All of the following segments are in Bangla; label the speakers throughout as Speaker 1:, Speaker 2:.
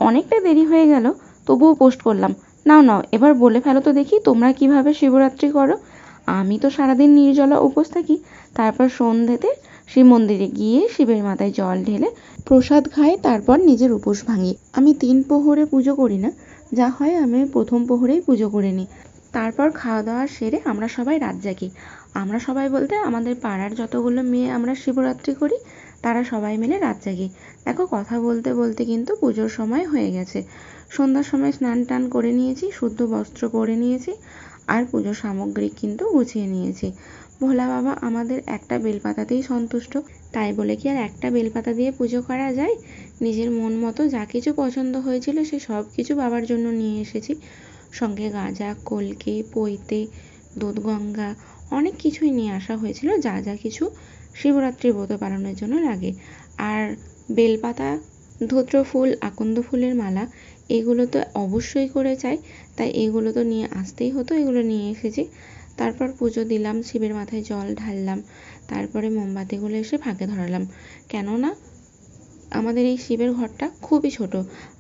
Speaker 1: অনেকটা দেরি হয়ে গেল, তবুও পোস্ট করলাম। নাও নাও, এবার বলে ফেলো তো দেখি তোমরা কিভাবে শিবরাত্রি করো। আমি তো সারাদিন নির্জলা উপোস থাকি, তারপর সন্ধ্যেতে শিব মন্দিরে গিয়ে শিবের মাথায় জল ঢেলে প্রসাদ খাই, তারপর নিজের উপোস ভাঙি। আমি 3 প্রহরে পুজো করি না, যা হয় আমি প্রথম প্রহরেই পুজো করে নিই। তারপর খাওয়া দাওয়া সেরে আমরা সবাই রাত জাগি। আমরা সবাই বলতে আমাদের পাড়ার যতগুলো মেয়ে আমরা শিবরাত্রি করি তারা সবাই মিলে রাত জাগি। দেখো, কথা বলতে বলতে কিন্তু পুজোর সময় হয়ে গেছে। সন্ধ্যার সময় স্নান টান করে নিয়েছি, শুদ্ধ বস্ত্র পরে নিয়েছি, আর পুজোর সামগ্রী কিন্তু গুছিয়ে নিয়েছি। ভোলা বাবা আমাদের একটা বেলপাতাতেই সন্তুষ্ট, তাই বলে কি আর একটা বেলপাতা দিয়ে পুজো করা যায়? নিজের মন মতো যা কিছু পছন্দ হয়েছিল সে সব কিছু বাবার জন্য নিয়ে এসেছি। সঙ্গে গাঁজা, কলকে, পৈতে, দুধগঙ্গা, অনেক কিছুই নিয়ে আসা হয়েছিল, যা যা কিছু শিবরাত্রি ব্রত পালনের জন্য লাগে। আর বেলপাতা, ধূত্র ফুল, আকন্দ ফুলের মালা, এগুলো তো অবশ্যই করে চাই, তাই এগুলো তো নিয়ে আসতেই হতো, এগুলো নিয়ে এসেছি। তারপর পুজো দিলাম, শিবের মাথায় জল ঢাললাম, তারপরে মোমবাতিগুলো এসে ফাঁকে ধরালাম। কেননা আমাদের এই শিবের ঘরটা খুবই ছোট,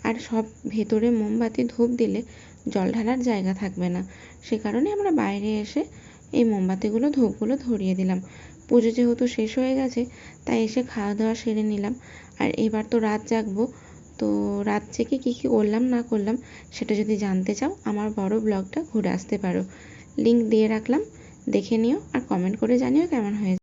Speaker 1: আর সব ভেতরে মোমবাতি ধূপ দিলে জল ঢালার জায়গা থাকবে না। সে কারণে আমরা বাইরে এসে এই মোমবাতিগুলো ধূপগুলো ধরিয়ে দিলাম। পুজো যেহেতু শেষ হয়ে গেছে, তাই এসে খাওয়া দাওয়া সেরে নিলাম। আর এবার তো রাত জাগবো, তো রাত জেগে কী কী করলাম না করলাম সেটা যদি জানতে চাও আমার বড় ব্লগটা ঘুরে আসতে পারো, লিঙ্ক দিয়ে রাখলাম, দেখে নিও আর কমেন্ট করে জানিও কেমন হয়েছে।